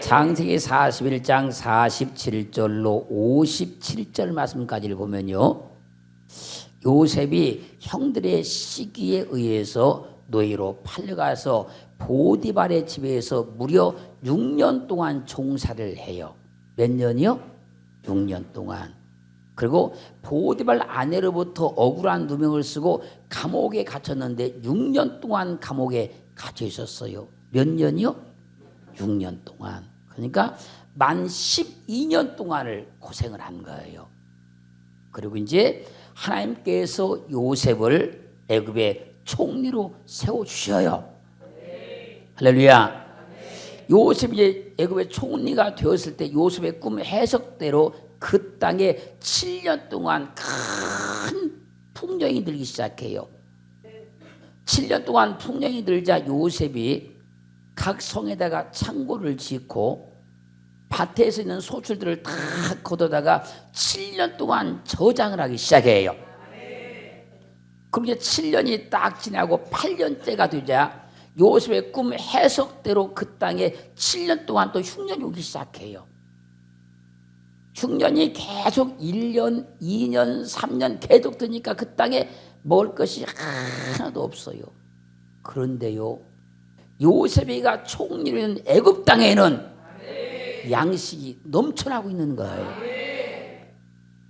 창세기 41장 47절로 57절 말씀까지를 보면요, 요셉이 형들의 시기에 의해서 노예로 팔려가서 보디발의 집에서 무려 6년 동안 종사를 해요. 몇 년이요? 6년 동안. 그리고 보디발 아내로부터 억울한 누명을 쓰고 감옥에 갇혔는데 6년 동안 감옥에 갇혀 있었어요. 몇 년이요? 6년 동안. 그러니까 만 12년 동안을 고생을 한 거예요. 그리고 이제 하나님께서 요셉을 애굽의 총리로 세워주셔요. 할렐루야. 요셉이 이제 애굽의 총리가 되었을 때 요셉의 꿈 해석대로 그 땅에 7년 동안 큰 풍년이 들기 시작해요. 7년 동안 풍년이 들자 요셉이 각 성에다가 창고를 짓고 밭에서 있는 소출들을 다 걷어다가 7년 동안 저장을 하기 시작해요. 그럼 이제 7년이 딱 지나고 8년째가 되자 요셉의 꿈 해석대로 그 땅에 7년 동안 또 흉년이 오기 시작해요. 흉년이 계속 1년, 2년, 3년 계속 드니까 그 땅에 먹을 것이 하나도 없어요. 그런데요, 요셉이가 총리로 있는 애굽 땅에는 양식이 넘쳐나고 있는 거예요.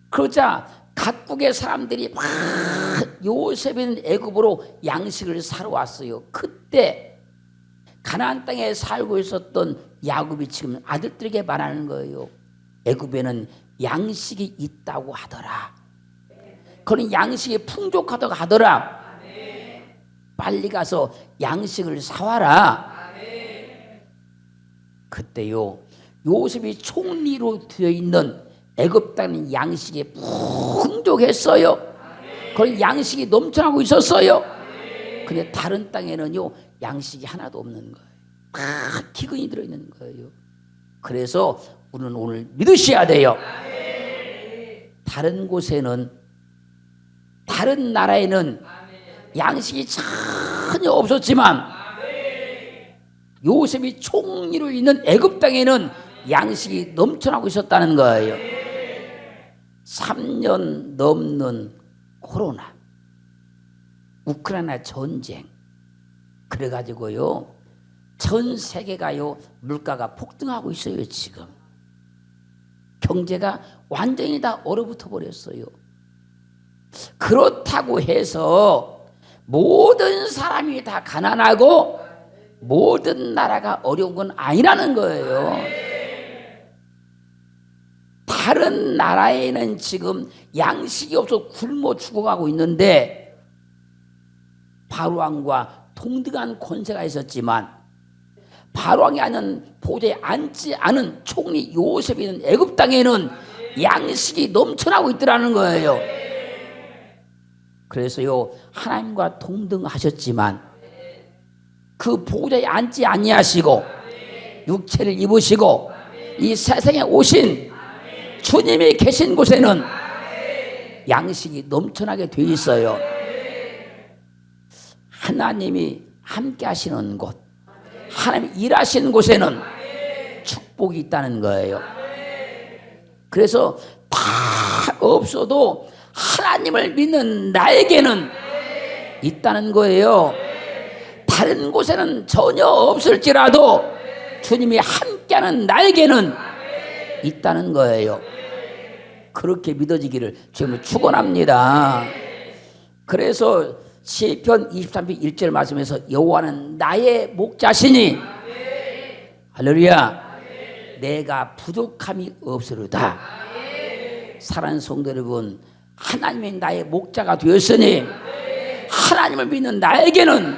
그러자 각국의 사람들이 막 요셉인 애굽으로 양식을 사러 왔어요. 그때 가나안 땅에 살고 있었던 야곱이 지금 아들들에게 말하는 거예요. 애굽에는 양식이 있다고 하더라. 그런 양식이 풍족하다고 하더라. 빨리 가서 양식을 사와라. 그때요, 요셉이 총리로 되어 있는 애굽 땅은 양식이 풍족했어요. 그런 양식이 넘쳐나고 있었어요. 근데 다른 땅에는요, 양식이 하나도 없는 거예요. 다 기근이 들어있는 거예요. 그래서 우리는 오늘 믿으셔야 돼요. 다른 곳에는, 다른 나라에는 양식이 전혀 없었지만 요셉이 총리로 있는 애굽 땅에는 양식이 넘쳐나고 있었다는 거예요. 3년 넘는 코로나, 우크라이나 전쟁, 그래가지고요, 전 세계가요, 물가가 폭등하고 있어요. 지금 경제가 완전히 다 얼어붙어 버렸어요. 그렇다고 해서 모든 사람이 다 가난하고 모든 나라가 어려운 건 아니라는 거예요. 다른 나라에는 지금 양식이 없어 굶어 죽어가고 있는데 바로왕과 동등한 권세가 있었지만 바로왕이 아닌 보좌에 앉지 않은 총리 요셉이 있는 애굽 땅에는 양식이 넘쳐나고 있더라는 거예요. 그래서요, 하나님과 동등하셨지만 그 보좌에 앉지 아니하시고 육체를 입으시고 이 세상에 오신 주님이 계신 곳에는 양식이 넘쳐나게 돼 있어요. 하나님이 함께 하시는 곳, 하나님 일하시는 곳에는 축복이 있다는 거예요. 그래서 다 없어도 하나님을 믿는 나에게는 있다는 거예요. 다른 곳에는 전혀 없을지라도 주님이 함께하는 나에게는 있다는 거예요. 그렇게 믿어지기를 주님을 축원합니다. 그래서 시편 23편 1절 말씀에서 여호와는 나의 목자시니 할렐루야, 내가 부족함이 없으리다. 사랑하는 성도 여러분, 하나님이 나의 목자가 되었으니 하나님을 믿는 나에게는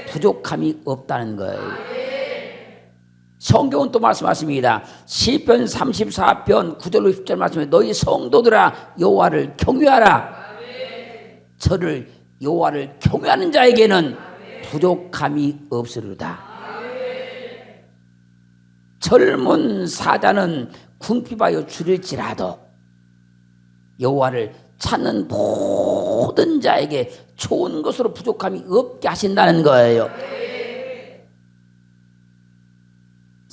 부족함이 없다는 거예요. 성경은 또 말씀하십니다. 시편 34편 9절로 10절 말씀에 너희 성도들아 여호와를 경외하라. 저를 여호와를 경외하는 자에게는 부족함이 없으리로다. 젊은 사자는 궁핍하여 줄일지라도 여호와를 찾는 모든 자에게 좋은 것으로 부족함이 없게 하신다는 거예요.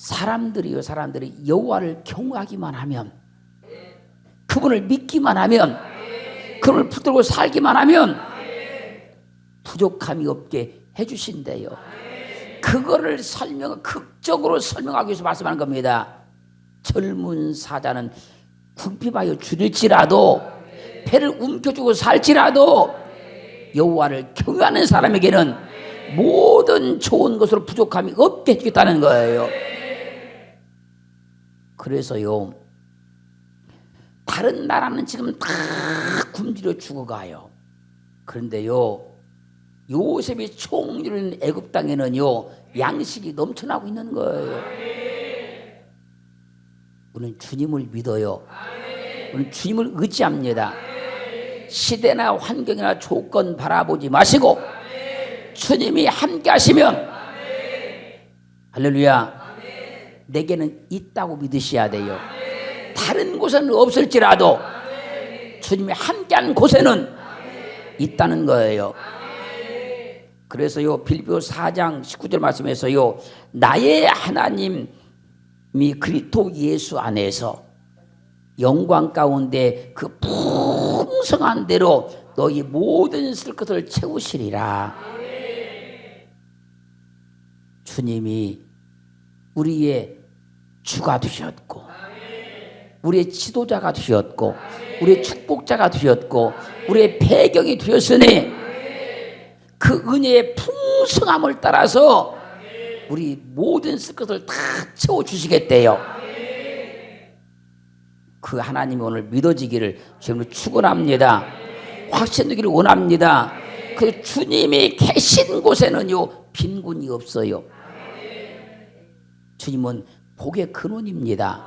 사람들이 여호와를 경외하기만 하면, 그분을 믿기만 하면, 그분을 붙들고 살기만 하면 부족함이 없게 해주신대요. 그거를 극적으로 설명하기 위해서 말씀하는 겁니다. 젊은 사자는 궁핍하여 줄일지라도, 배를 움켜쥐고 살지라도 여호와를 경외하는 사람에게는 모든 좋은 것으로 부족함이 없게 해주겠다는 거예요. 그래서요, 다른 나라는 지금 다 굶주려 죽어가요. 그런데요, 요셉이 총리를 애굽 땅에는요 양식이 넘쳐나고 있는 거예요. 우리는 주님을 믿어요. 우리는 주님을 의지합니다. 시대나 환경이나 조건 바라보지 마시고 주님이 함께 하시면, 할렐루야, 내게는 있다고 믿으셔야 돼요. 다른 곳에는 없을지라도 주님이 함께하는 곳에는 있다는 거예요. 그래서요, 빌립보서 4장 19절 말씀에서요, 나의 하나님이 그리스도 예수 안에서 영광 가운데 그 풍성한 대로 너희 모든 쓸 것을 채우시리라. 주님이 우리의 주가 되셨고, 우리의 지도자가 되셨고, 우리의 축복자가 되셨고, 우리의 배경이 되었으니 그 은혜의 풍성함을 따라서 우리 모든 쓸 것을 다 채워주시겠대요. 그 하나님이 오늘 믿어지기를 주님으로 축원합니다. 확신되기를 원합니다. 그 주님이 계신 곳에는요 빈곤이 없어요. 주님은 복의 근원입니다.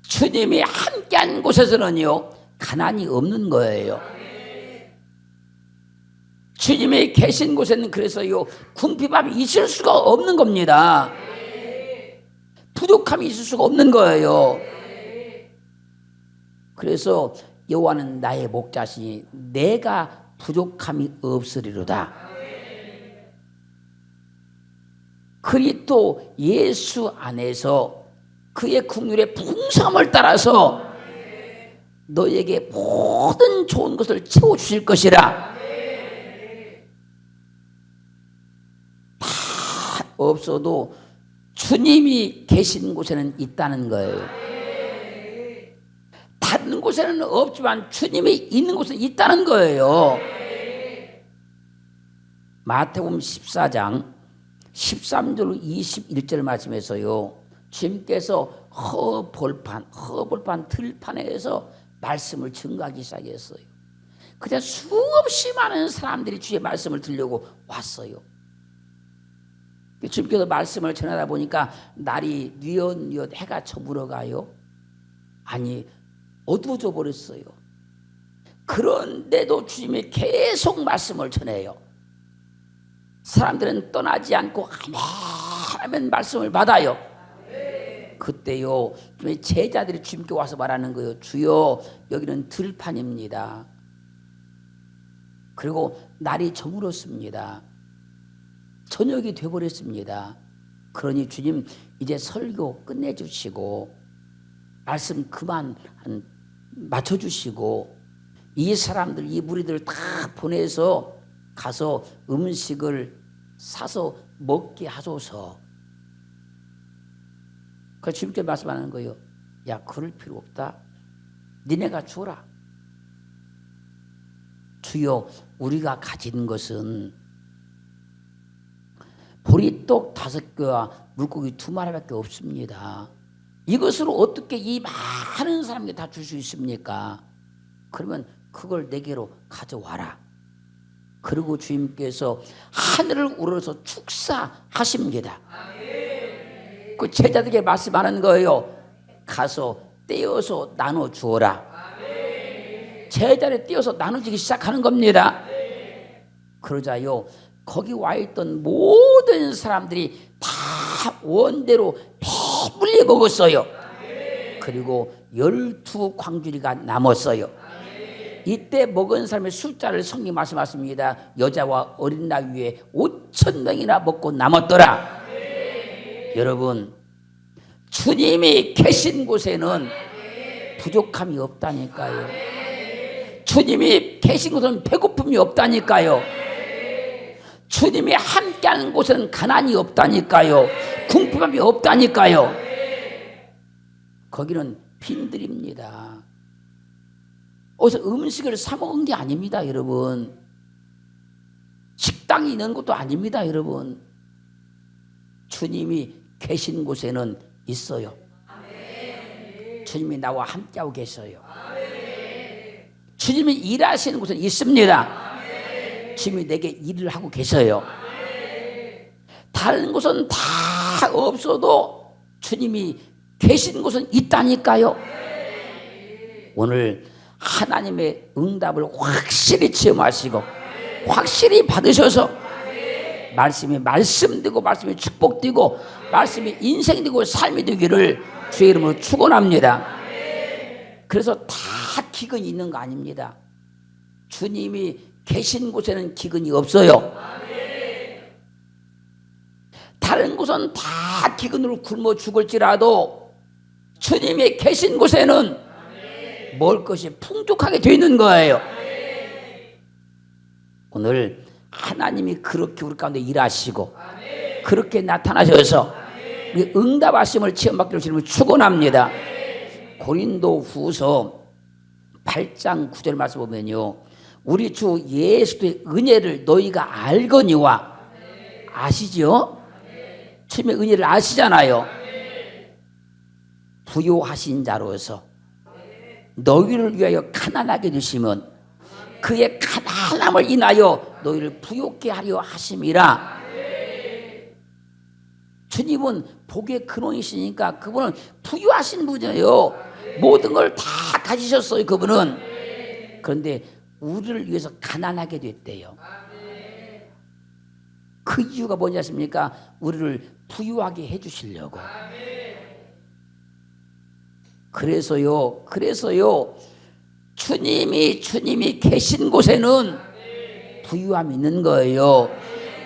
주님이 함께한 곳에서는요 가난이 없는 거예요. 주님이 계신 곳에는 그래서요 궁핍함이 있을 수가 없는 겁니다. 부족함이 있을 수가 없는 거예요. 그래서 여호와는 나의 목자시니 내가 부족함이 없으리로다. 그리스도 예수 안에서 그의 국률의 풍성함을 따라서 너에게 모든 좋은 것을 채워주실 것이라. 다 없어도 주님이 계신 곳에는 있다는 거예요. 다른 곳에는 없지만 주님이 있는 곳에 있다는 거예요. 마태복음 14장 13절 21절 말씀에서요 주님께서 허벌판 들판에서 말씀을 증거하기 시작했어요. 그냥 수없이 많은 사람들이 주의 말씀을 들으려고 왔어요. 주님께서 말씀을 전하다 보니까 날이 뉘엿뉘엿 해가 저물어가요. 아니 어두워져 버렸어요. 그런데도 주님이 계속 말씀을 전해요. 사람들은 떠나지 않고 하면 말씀을 받아요. 그때요 제자들이 주님께 와서 말하는 거예요. 주여 여기는 들판입니다. 그리고 날이 저물었습니다. 저녁이 돼버렸습니다. 그러니 주님 이제 설교 끝내주시고 말씀 그만 맞춰주시고 이 사람들 이 무리들 다 보내서 가서 음식을 사서 먹게 하소서. 그래서 주님께 말씀하는 거예요. 야 그럴 필요 없다. 니네가 주라. 주여 우리가 가진 것은 보리떡 5개와 물고기 2마리밖에 없습니다. 이것으로 어떻게 이 많은 사람에게 다 줄 수 있습니까? 그러면 그걸 내게로 가져와라. 그리고 주님께서 하늘을 우러러서 축사하십니다. 그 제자들에게 말씀하는 거예요. 가서 떼어서 나눠 주어라. 제자를 떼어서 나눠주기 시작하는 겁니다. 그러자요 거기 와 있던 모든 사람들이 다 원대로 배불리 먹었어요. 그리고 12광주리가 남았어요. 이때 먹은 사람의 숫자를 성경 말씀하십니다. 여자와 어린 나귀에 5,000명이나 먹고 남았더라. 여러분, 주님이 계신 곳에는 부족함이 없다니까요. 주님이 계신 곳은 배고픔이 없다니까요. 주님이 함께하는 곳은 가난이 없다니까요. 궁핍함이 없다니까요. 거기는 빈들입니다. 어디서 음식을 사 먹은 게 아닙니다, 여러분. 식당이 있는 것도 아닙니다, 여러분. 주님이 계신 곳에는 있어요. 주님이 나와 함께하고 계셔요. 주님이 일하시는 곳은 있습니다. 주님이 내게 일을 하고 계셔요. 다른 곳은 다 없어도 주님이 계신 곳은 있다니까요. 오늘 하나님의 응답을 확실히 체험하시고 확실히 받으셔서 말씀이 말씀되고 말씀이 축복되고 말씀이 인생이 되고 삶이 되기를 주의 이름으로 축원합니다. 그래서 다 기근이 있는 거 아닙니다. 주님이 계신 곳에는 기근이 없어요. 다른 곳은 다 기근으로 굶어 죽을지라도 주님이 계신 곳에는 먹을 것이 풍족하게 되어 있는 거예요. 오늘 하나님이 그렇게 우리 가운데 일하시고 그렇게 나타나셔서 우리 응답하심을 체험받기를 주님을 축원합니다. 고린도 후서 8장 9절 말씀 보면요, 우리 주 예수의 은혜를 너희가 알거니와, 아시죠? 주님의 은혜를 아시잖아요. 부요하신 자로서 너희를 위하여 가난하게 되시면 그의 가난함을 인하여 너희를 부요케 하려 하심이라. 주님은 복의 근원이시니까 그분은 부유하신 분이에요. 모든 걸 다 가지셨어요, 그분은. 그런데 우리를 위해서 가난하게 됐대요. 그 이유가 뭐냐 하십니까? 우리를 부유하게 해주시려고. 그래서요 주님이 계신 곳에는 부유함이 있는 거예요.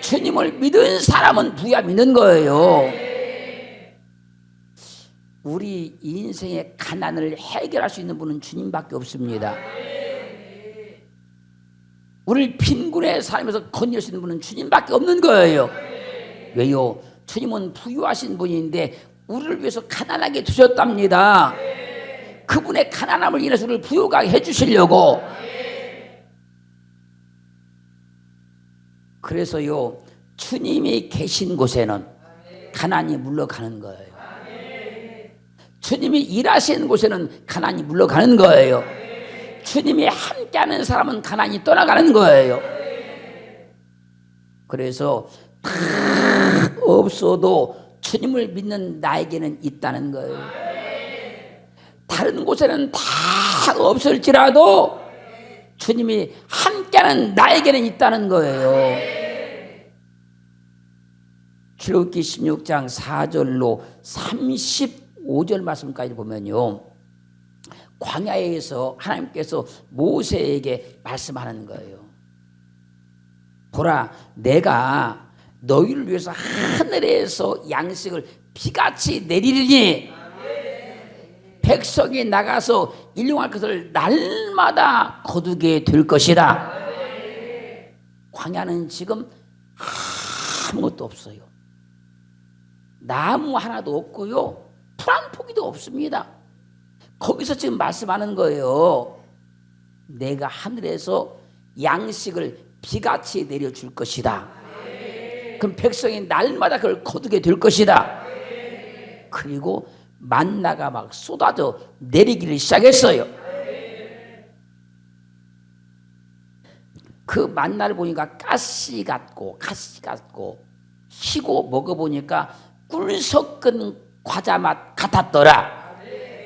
주님을 믿은 사람은 부유함이 있는 거예요. 우리 인생의 가난을 해결할 수 있는 분은 주님밖에 없습니다. 우리를 빈곤의 삶에서 건질 수 있는 분은 주님밖에 없는 거예요. 왜요? 주님은 부유하신 분인데 우리를 위해서 가난하게 두셨답니다. 그분의 가난함을 인해서 우리를 부유하게 해주시려고. 그래서요, 주님이 계신 곳에는 가난이 물러가는 거예요. 주님이 일하시는 곳에는 가난이 물러가는 거예요. 주님이 함께하는 사람은 가난이 떠나가는 거예요. 그래서 다 없어도 주님을 믿는 나에게는 있다는 거예요. 다른 곳에는 다 없을지라도 주님이 함께하는 나에게는 있다는 거예요. 출애굽기 16장 4절로 35절 말씀까지 보면요, 광야에서 하나님께서 모세에게 말씀하는 거예요. 보라, 내가 너희를 위해서 하늘에서 양식을 비같이 내리리니 백성이 나가서 일용할 것을 날마다 거두게 될 것이다. 광야는 지금 아무것도 없어요. 나무 하나도 없고요, 풀 한 포기도 없습니다. 거기서 지금 말씀하는 거예요. 내가 하늘에서 양식을 비같이 내려줄 것이다. 그럼 백성이 날마다 그걸 거두게 될 것이다. 그리고 만나가 막 쏟아져 내리기를 시작했어요. 그 만나를 보니까 가시 같고 희고 먹어보니까 꿀 섞은 과자 맛 같았더라.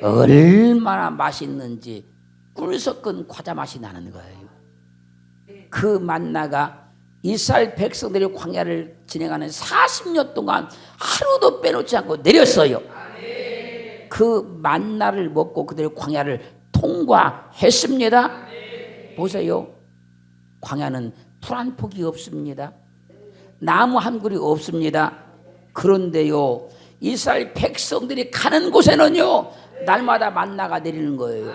얼마나 맛있는지 꿀 섞은 과자 맛이 나는 거예요. 그 만나가 이스라엘 백성들이 광야를 진행하는 40년 동안 하루도 빼놓지 않고 내렸어요. 그 만나를 먹고 그들의 광야를 통과했습니다. 보세요. 광야는 풀 한 폭이 없습니다. 나무 한 그루 없습니다. 그런데요, 이스라엘 백성들이 가는 곳에는요 날마다 만나가 내리는 거예요.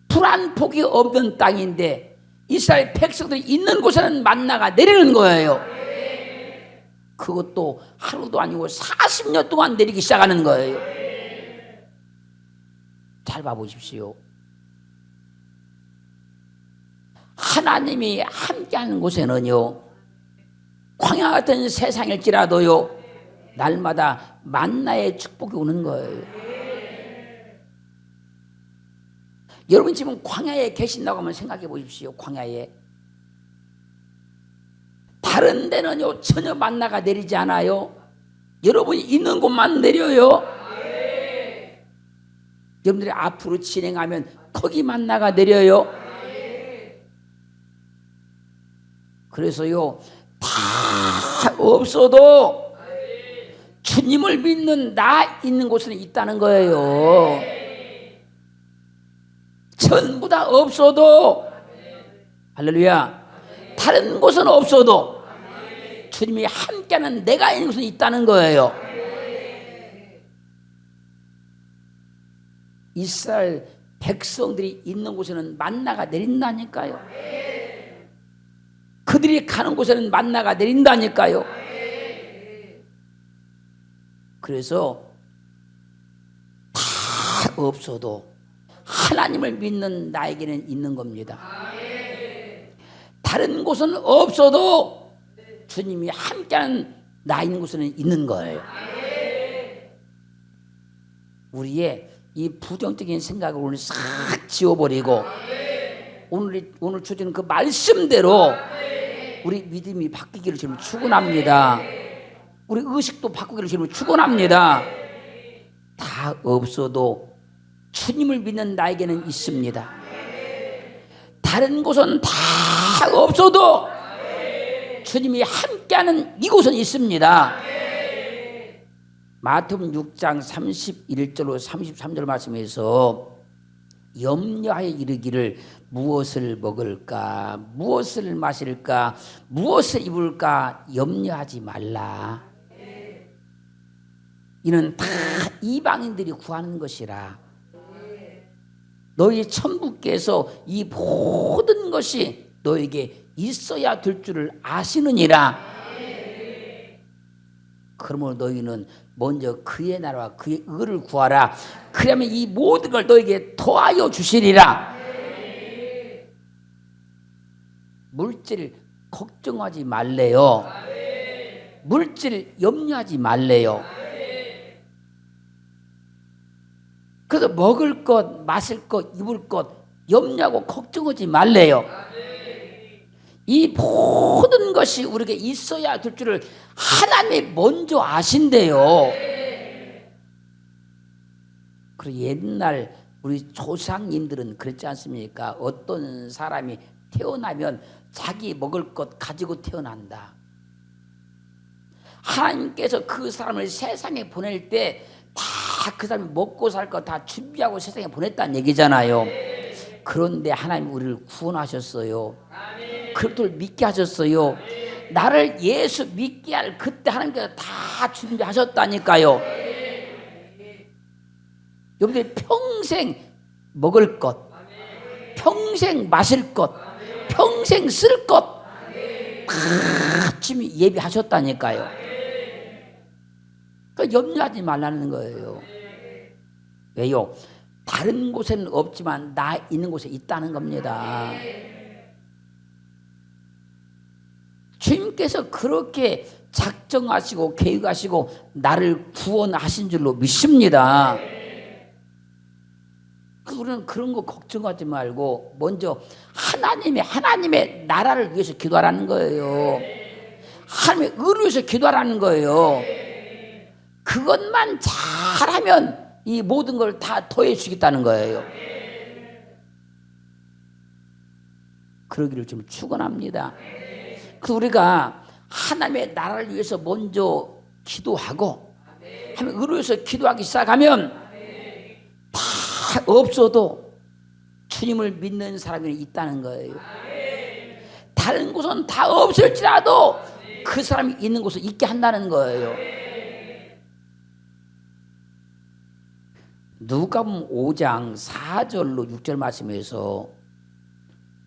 불 한 폭이 없는 땅인데 이스라엘 백성들이 있는 곳에는 만나가 내리는 거예요. 그것도 하루도 아니고 40년 동안 내리기 시작하는 거예요. 잘 봐보십시오. 하나님이 함께하는 곳에는요 광야 같은 세상일지라도요 날마다 만나의 축복이 오는 거예요. 여러분 지금 광야에 계신다고 하면 생각해 보십시오. 광야에 다른 데는요 전혀 만나가 내리지 않아요. 여러분이 있는 곳만 내려요. 여러분들이 앞으로 진행하면 거기 만나가 내려요. 그래서요 다 없어도 주님을 믿는 나 있는 곳은 있다는 거예요. 전부 다 없어도 할렐루야 다른 곳은 없어도 주님이 함께하는 내가 있는 곳은 있다는 거예요. 이스라엘 백성들이 있는 곳에는 만나가 내린다니까요. 그들이 가는 곳에는 만나가 내린다니까요. 그래서 다 없어도 하나님을 믿는 나에게는 있는 겁니다. 다른 곳은 없어도 주님이 함께하는 나 있는 곳에는 있는 거예요. 우리의 이 부정적인 생각을 오늘 싹 지워버리고 오늘 주제는 그 말씀대로 우리 믿음이 바뀌기를 지금 축원합니다. 우리 의식도 바꾸기를 지금 축원합니다. 다 없어도 주님을 믿는 나에게는 있습니다. 다른 곳은 다 없어도 주님이 함께하는 이곳은 있습니다. 마태복음 6장 31절로 33절 말씀에서 염려하여 이르기를 무엇을 먹을까 무엇을 마실까 무엇을 입을까 염려하지 말라. 이는 다 이방인들이 구하는 것이라. 너희 천부께서 이 모든 것이 너에게 있어야 될 줄을 아시느니라. 그러므로 너희는 먼저 그의 나라와 그의 의를 구하라. 그러면 이 모든 걸 너에게 더하여 주시리라. 물질 걱정하지 말래요. 물질 염려하지 말래요. 그래서 먹을 것, 마실 것, 입을 것 염려하고 걱정하지 말래요. 이 모든 것이 우리에게 있어야 될 줄을 하나님이 먼저 아신대요. 그리고 옛날 우리 조상님들은 그랬지 않습니까? 어떤 사람이 태어나면 자기 먹을 것 가지고 태어난다. 하나님께서 그 사람을 세상에 보낼 때 다 그 사람이 먹고 살 것 다 준비하고 세상에 보냈다는 얘기잖아요. 그런데 하나님 우리를 구원하셨어요. 그리스도를 믿게 하셨어요. 나를 예수 믿게 할 그때 하나님께서 다 준비하셨다니까요. 여러분들이 평생 먹을 것, 평생 마실 것, 평생 쓸 것 다 주님이 예비하셨다니까요. 그러니까 염려하지 말라는 거예요. 왜요? 다른 곳에는 없지만 나 있는 곳에 있다는 겁니다. 주님께서 그렇게 작정하시고 계획하시고 나를 구원하신 줄로 믿습니다. 우리는 그런 거 걱정하지 말고 먼저 하나님의 나라를 위해서 기도하라는 거예요. 하나님의 의를 위해서 기도하라는 거예요. 그것만 잘하면 이 모든 걸 다 더해 주겠다는 거예요. 그러기를 좀 축원합니다. 그래서 우리가 하나님의 나라를 위해서 먼저 기도하고 하나님의 의를 위해서 기도하기 시작하면 다 없어도 주님을 믿는 사람이 있다는 거예요. 다른 곳은 다 없을지라도 그 사람이 있는 곳에 있게 한다는 거예요. 누가복음 5장 4절로 6절 말씀에서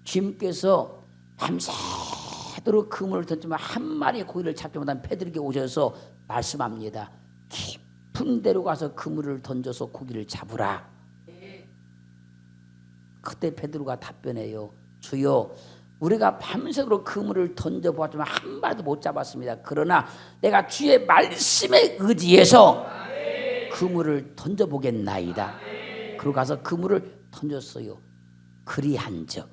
주님께서 밤새도록 그물을 던지면 한 마리의 고기를 잡지 못한 베드로에게 오셔서 말씀합니다. 깊은 데로 가서 그물을 던져서 고기를 잡으라. 그때 베드로가 답변해요. 주여, 우리가 밤새도록 그물을 던져보았지만 한 마리도 못 잡았습니다. 그러나 내가 주의 말씀에 의지해서 그물을 던져보겠나이다. 그러고 가서 그물을 던졌어요. 그리한즉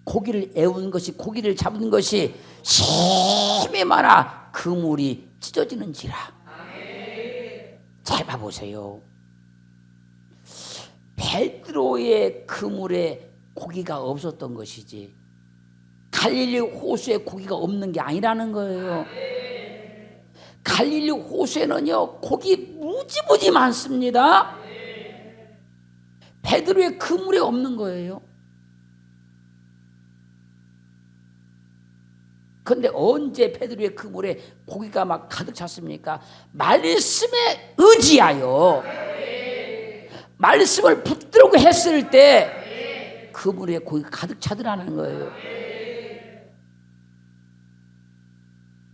고기를 애우는 것이, 고기를 잡는 것이 심히 많아 그물이 찢어지는지라. 잘 봐보세요. 베드로의 그물에 고기가 없었던 것이지 갈릴리 호수에 고기가 없는 게 아니라는 거예요. 갈릴리 호수에는요 고기 무지무지 많습니다. 베드로의 그물에 없는 거예요. 그런데 언제 베드로의 그물에 고기가 막 가득 찼습니까? 말씀에 의지하여 말씀을 붙들고 했을 때 그물에 고기가 가득 차더라는 거예요.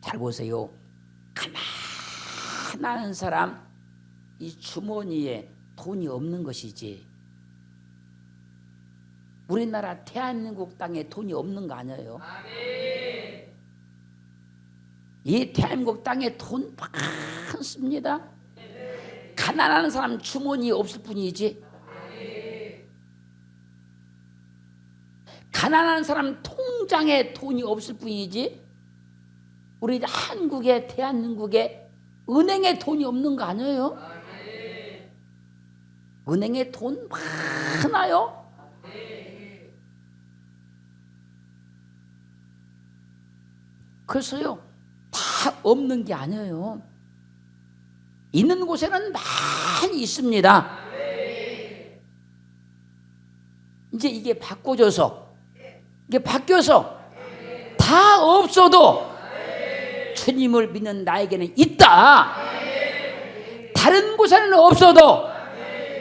잘 보세요. 가난한 사람 이 주머니에 돈이 없는 것이지 우리나라 대한민국 땅에 돈이 없는 거 아니에요? 이 대한민국 땅에 돈 많습니다. 가난한 사람 주머니에 없을 뿐이지 가난한 사람 통장에 돈이 없을 뿐이지 우리 한국에 대한민국에 은행에 돈이 없는 거 아니에요? 은행에 돈 많아요? 그래서요 다 없는 게 아니에요. 있는 곳에는 많이 있습니다. 이제 이게 바꿔져서 이게 바뀌어서 다 없어도 주님을 믿는 나에게는 있다. 다른 곳에는 없어도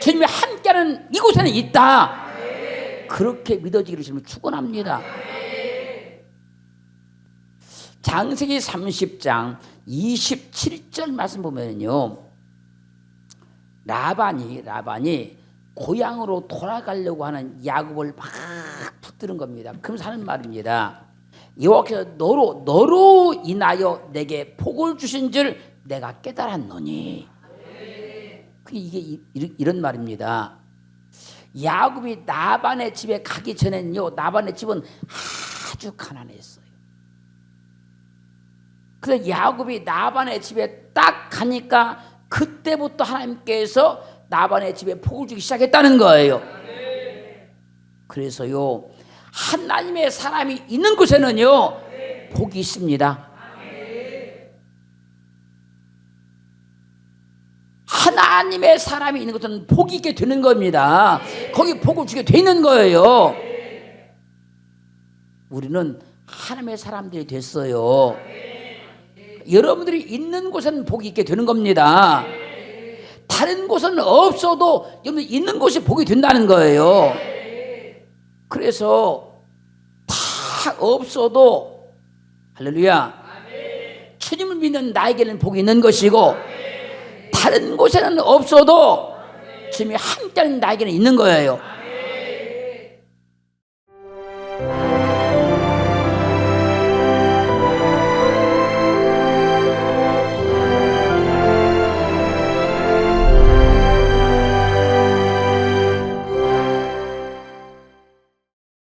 주님이 함께하는 이곳에는 있다. 그렇게 믿어지기를 주님 축원합니다. 창세기 30장 27절 말씀 보면요 라반이 고향으로 돌아가려고 하는 야곱을 막 붙드는 겁니다. 그러면서 하는 말입니다. 여호와께서 너로 인하여 내게 복을 주신 줄 내가 깨달았노니. 이게 이런 말입니다. 야곱이 라반의 집에 가기 전에는요 라반의 집은 아주 가난했어요. 그래서 야곱이 라반의 집에 딱 가니까 그때부터 하나님께서 라반의 집에 복을 주기 시작했다는 거예요. 그래서요 하나님의 사람이 있는 곳에는요 복이 있습니다. 하나님의 사람이 있는 곳은 복이 있게 되는 겁니다. 거기 복을 주게 되는 거예요. 우리는 하나님의 사람들이 됐어요. 여러분들이 있는 곳에는 복이 있게 되는 겁니다. 다른 곳은 없어도 여러분 있는 곳이 복이 된다는 거예요. 그래서 다 없어도 할렐루야 주님을 믿는 나에게는 복이 있는 것이고 다른 곳에는 없어도 주님이 함께하는 나에게는 있는 거예요.